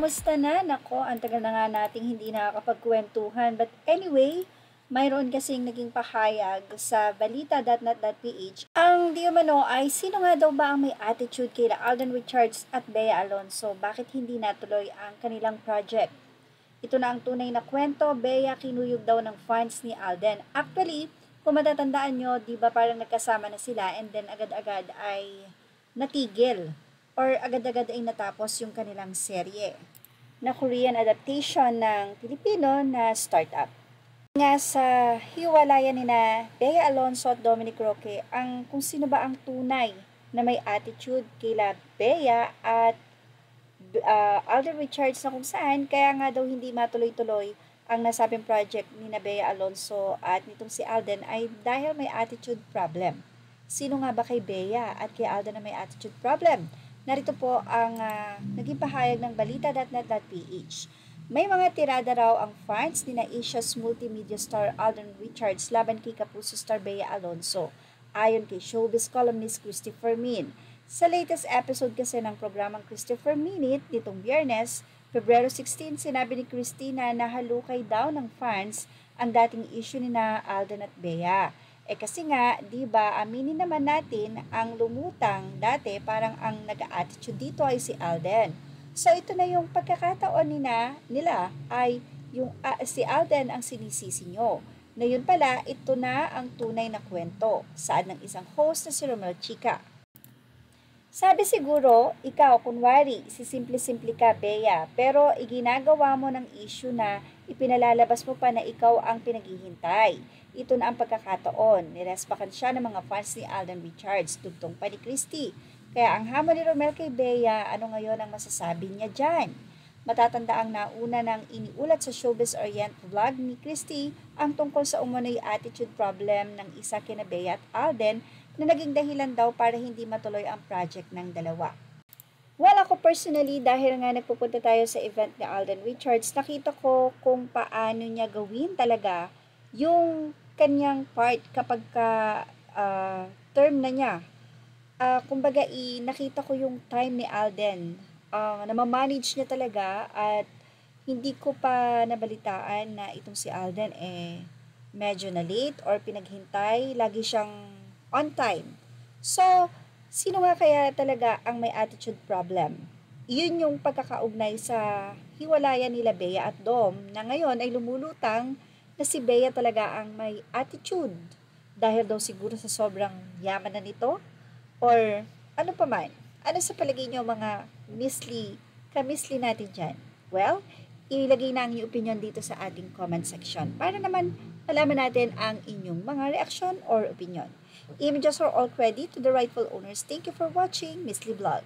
Kamusta na? Nako, ang tagal na nga nating hindi nakakapagkwentuhan. But anyway, mayroon kasing naging pahayag sa balita.net.ph. Ang di umano ay sino nga daw ba ang may attitude kay Alden Richards at Bea Alonzo? Bakit hindi natuloy ang kanilang project? Ito na ang tunay na kwento. Bea kinuyog daw ng fans ni Alden. Actually, kung matatandaan nyo, di ba parang nagkasama na sila and then agad-agad ay natigil or agad-agad ay natapos yung kanilang serye na Korean adaptation ng Pilipino na startup. Nga sa hiwalayan ni na Bea Alonzo at Dominic Roque ang kung sino ba ang tunay na may attitude kila Bea at Alden Richards na kung saan kaya nga daw hindi matuloy-tuloy ang nasabing project ni na Bea Alonzo at nitong si Alden ay dahil may attitude problem. Sino nga ba kay Bea at kay Alden na may attitude problem? Narito po ang naging pahayag ng balita.net.ph. May mga tirada raw ang fans ni na Asia's multimedia star Alden Richards laban kay Kapuso star Bea Alonzo, ayon kay showbiz columnist Christopher Min. Sa latest episode kasi ng programang Christopher Minute nitong Biyernes, Pebrero 16, sinabi ni Christina na halukay daw ng fans ang dating issue ni na Alden at Bea. Kasi nga, di ba, aminin naman natin ang lumutang dati parang ang nag-attitude dito ay si Alden. So ito na yung pagkakataon nila ay yung si Alden ang sinisisi nyo. Na yun pala, ito na ang tunay na kwento. Saad ng isang host na si Romel Chica. Sabi siguro, ikaw kunwari, simple-simple ka, Bea, pero iginagawa mo ng issue na ipinalalabas mo pa na ikaw ang pinaghihintay. Ito na ang pagkakataon. Nirespakan siya ng mga fans ni Alden Richards, tugtong pa ni Christy. Kaya ang hamon ni Romel kay Bea, ano ngayon ang masasabi niya dyan? Matatanda ang nauna ng iniulat sa Showbiz Orient vlog ni Christy ang tungkol sa umano'y attitude problem ng isa kina Bea at Alden na naging dahilan daw para hindi matuloy ang project ng dalawa. Well, ako personally, dahil nga nagpupunta tayo sa event ni Alden Richards, nakita ko kung paano niya gawin talaga yung kanyang part kapag term na niya. Kumbaga, nakita ko yung time ni Alden. Namamanage niya talaga at hindi ko pa nabalitaan na itong si Alden medyo na late or pinaghintay. Lagi siyang on time. So, sino nga kaya talaga ang may attitude problem? Yun yung pagkakaugnay sa hiwalayan nila Bea at Dom na ngayon ay lumulutang na si Bea talaga ang may attitude dahil daw siguro sa sobrang yaman na nito or ano pa man. Ano sa palagay nyo mga kamisli natin dyan? Well, ilagay na ang inyong opinion dito sa ating comment section para naman malaman natin ang inyong mga reaksyon or opinion. Images are all credit to the rightful owners. Thank you for watching Miss Lee Vlog.